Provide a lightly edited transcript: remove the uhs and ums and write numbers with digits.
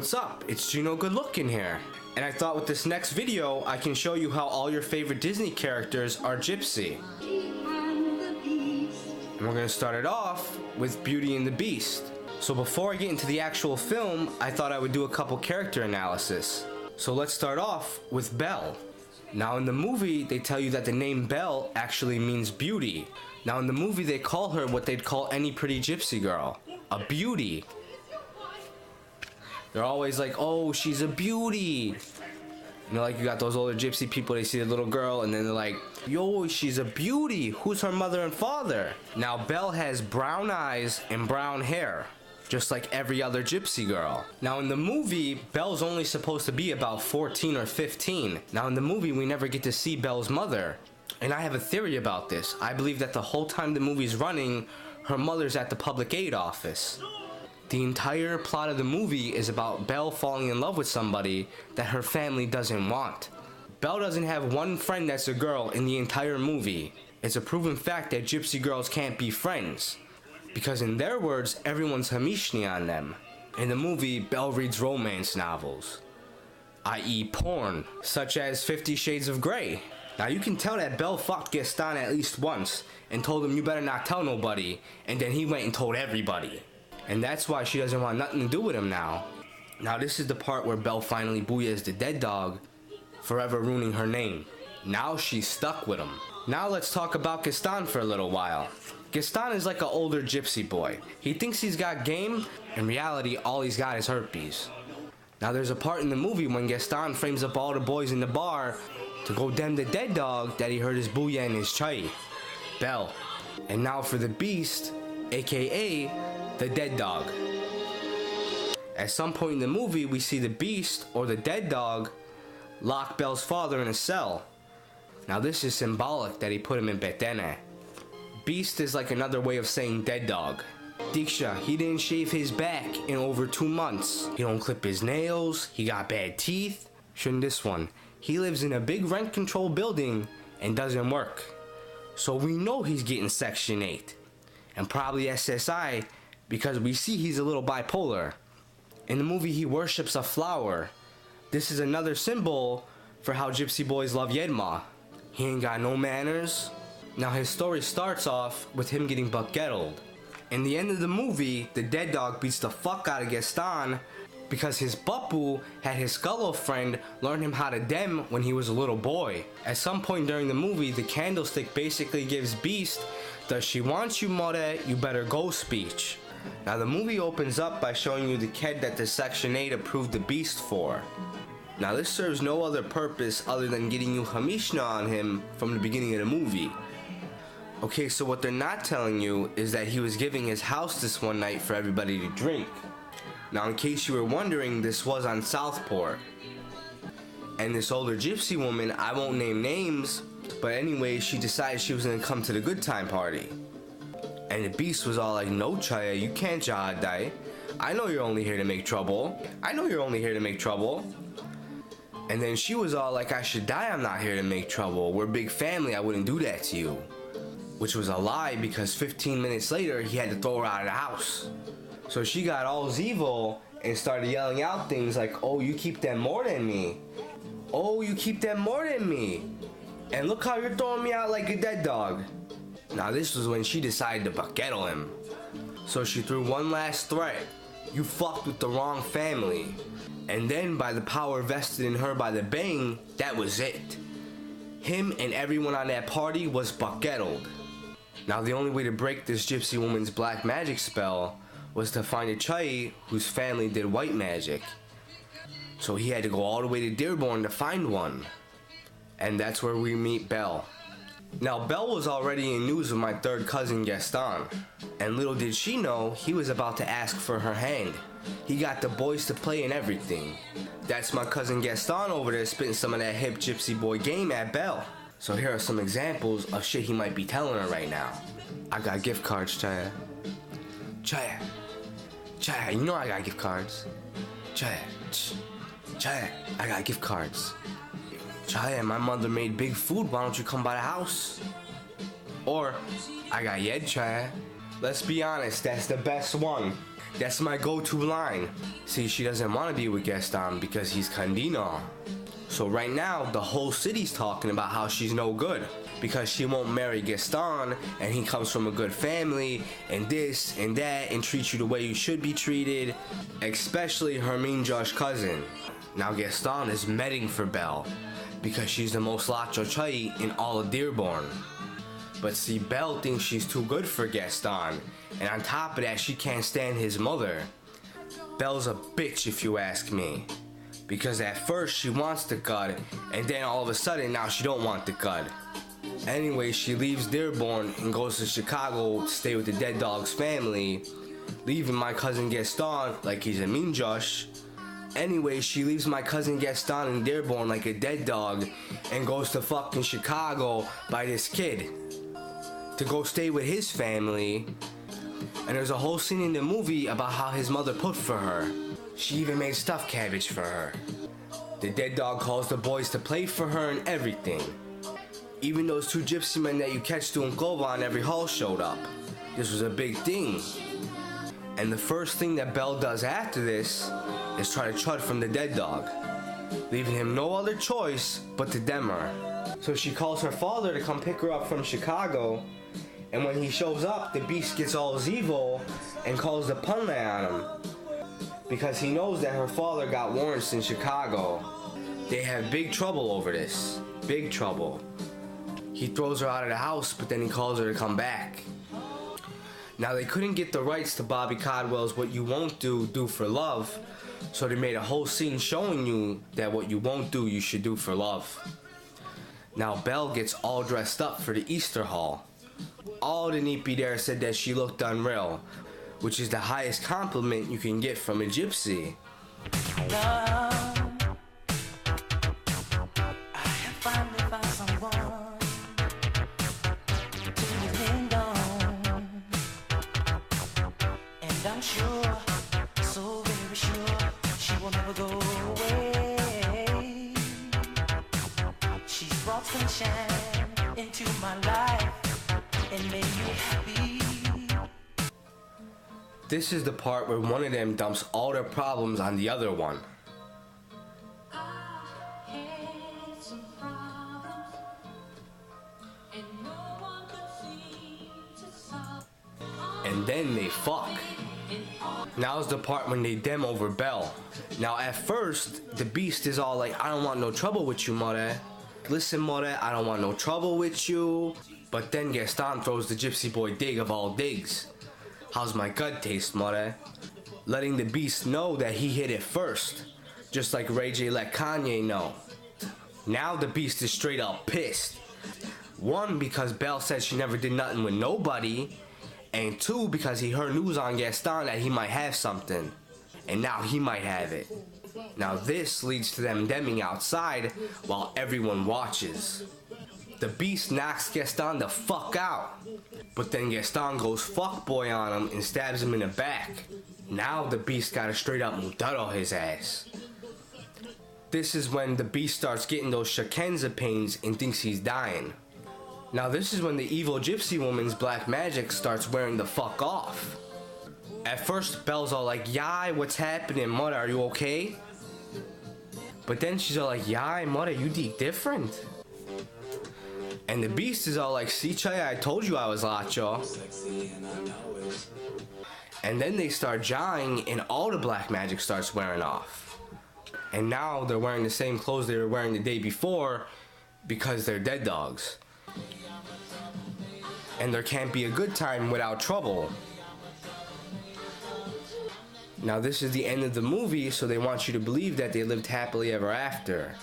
what's up? It's Gino Goodlookin here. And I thought with this next video, I can show you how all your favorite Disney characters are Gypsy. And we're gonna start it off with Beauty and the Beast. So before I get into the actual film, I thought I would do a couple character analysis. So let's start off with Belle. Now in the movie, they tell you that the name Belle actually means beauty. Now in the movie, they call her what they'd call any pretty gypsy girl, a beauty. They're always like, oh, she's a beauty. You know, like you got those older gypsy people, they see the little girl and then they're like, yo, she's a beauty. Who's her mother and father? Now Belle has brown eyes and brown hair, just like every other gypsy girl. Now in the movie, Belle's only supposed to be about 14 or 15. Now in the movie, we never get to see Belle's mother. And I have a theory about this. I believe that the whole time the movie's running, her mother's at the public aid office. The entire plot of the movie is about Belle falling in love with somebody that her family doesn't want. Belle doesn't have one friend that's a girl in the entire movie. It's a proven fact that gypsy girls can't be friends, because in their words, everyone's hamishni on them. In the movie, Belle reads romance novels, i.e. porn, such as 50 Shades of Grey. Now you can tell that Belle fucked Gaston at least once and told him you better not tell nobody, and then he went and told everybody. And that's why she doesn't want nothing to do with him now. Now this is the part where Belle finally booyahs the dead dog, forever ruining her name. Now she's stuck with him. Now let's talk about Gaston for a little while. Gaston is like an older gypsy boy. He thinks he's got game. In reality, all he's got is herpes. Now there's a part in the movie when Gaston frames up all the boys in the bar to go dem the dead dog that he heard his booyah and his chai, Belle. And now for the Beast, aka the dead dog. At some point in the movie, we see the Beast, or the dead dog, lock Belle's father in a cell. Now this is symbolic that he put him in Betene. Beast is like another way of saying dead dog. Diksha, he didn't shave his back in over 2 months. He don't clip his nails, he got bad teeth. Shouldn't this one. He lives in a big rent control building and doesn't work. So we know he's getting Section 8. And probably SSI, because we see he's a little bipolar. In the movie, he worships a flower. This is another symbol for how gypsy boys love Yedma. He ain't got no manners. Now his story starts off with him getting buck-gettled. In the end of the movie, the dead dog beats the fuck out of Gaston because his Bappu had his Scullo friend learn him how to dem when he was a little boy. At some point during the movie, the candlestick basically gives Beast the "she wants you, more, you better go" speech. Now the movie opens up by showing you the kid that the Section 8 approved the Beast for. Now this serves no other purpose other than getting you Hamishna on him from the beginning of the movie. Okay, so what they're not telling you is that he was giving his house this one night for everybody to drink. Now in case you were wondering, this was on Southport. And this older gypsy woman, I won't name names, but anyway, she decided she was gonna come to the good time party. And the Beast was all like, no Chaya, you can't jahadai. I know you're only here to make trouble. I know you're only here to make trouble. And then she was all like, I should die, I'm not here to make trouble. We're a big family, I wouldn't do that to you. Which was a lie because 15 minutes later, he had to throw her out of the house. So she got all evil and started yelling out things like, oh, you keep them more than me. Oh, you keep them more than me. And look how you're throwing me out like a dead dog. Now this was when she decided to buck-gettle him. So she threw one last threat. You fucked with the wrong family. And then by the power vested in her by the Bang, that was it. Him and everyone on that party was buck-gettled. Now the only way to break this gypsy woman's black magic spell was to find a Chai whose family did white magic. So he had to go all the way to Dearborn to find one. And that's where we meet Belle. Now Belle was already in news with my third cousin Gaston. And little did she know, he was about to ask for her hand. He got the boys to play and everything. That's my cousin Gaston over there spitting some of that hip gypsy boy game at Belle. So here are some examples of shit he might be telling her right now. I got gift cards, Chaya. Chaya. Chaya, you know I got gift cards. Chaya. Chaya, I got gift cards. Chaya, my mother made big food, why don't you come by the house? Or, I got Yed, Chaya. Let's be honest, that's the best one. That's my go-to line. See, she doesn't want to be with Gaston because he's Candino. So right now, the whole city's talking about how she's no good because she won't marry Gaston and he comes from a good family and this and that and treats you the way you should be treated, especially her mean Josh cousin. Now Gaston is medding for Belle because she's the most lacho chai in all of Dearborn. But see, Belle thinks she's too good for Gaston, and on top of that, she can't stand his mother. Belle's a bitch if you ask me. Because at first she wants the cut, and then all of a sudden now she don't want the cut. Anyway, she leaves Dearborn and goes to Chicago to stay with the dead dog's family, leaving my cousin Gaston like he's a mean Josh. Anyway, she leaves my cousin Gaston in Dearborn like a dead dog and goes to fucking Chicago by this kid to go stay with his family. And there's a whole scene in the movie about how his mother put for her. She even made stuffed cabbage for her. The dead dog calls the boys to play for her and everything. Even those two gypsy men that you catch doing clova on every hall showed up. This was a big thing. And the first thing that Belle does after this is try to chud from the dead dog, leaving him no other choice but to dem her. So she calls her father to come pick her up from Chicago, and when he shows up, the beast gets all evil and calls the punle on him because he knows that her father got warrants in Chicago. They have big trouble over this. Big trouble. He throws her out of the house, but then he calls her to come back. Now they couldn't get the rights to Bobby Caldwell's What You Won't Do, Do for Love, so they made a whole scene showing you that what you won't do, you should do for love. Now Belle gets all dressed up for the Easter Hall. All the Nippy there said that she looked unreal, which is the highest compliment you can get from a gypsy. I'm sure, so very sure, she will never go away. She's brought sunshine into my life and made me happy. This is the part where one of them dumps all their problems on the other one. And then they fuck. Now's the part when they dem over Belle. Now at first, the beast is all like, I don't want no trouble with you, mother. Listen, mother, I don't want no trouble with you. But then Gaston throws the gypsy boy dig of all digs. How's my gut taste, mother? Letting the beast know that he hit it first. Just like Ray J let Kanye know. Now the beast is straight up pissed. One, because Belle said she never did nothing with nobody. And two, because he heard news on Gaston that he might have something. And now he might have it. Now this leads to them demming outside while everyone watches. The beast knocks Gaston the fuck out. But then Gaston goes fuckboy on him and stabs him in the back. Now the beast got a straight up mudaro his ass. This is when the beast starts getting those shakenza pains and thinks he's dying. Now this is when the evil gypsy woman's black magic starts wearing the fuck off. At first Belle's all like, "Yai, what's happening, mother? Are you okay?" But then she's all like, "Yai, mother, you different." And the beast is all like, "See, Chaya, I told you I was lacho." And then they start jawing and all the black magic starts wearing off. And now they're wearing the same clothes they were wearing the day before because they're dead dogs. And there can't be a good time without trouble. Now this is the end of the movie, so they want you to believe that they lived happily ever after.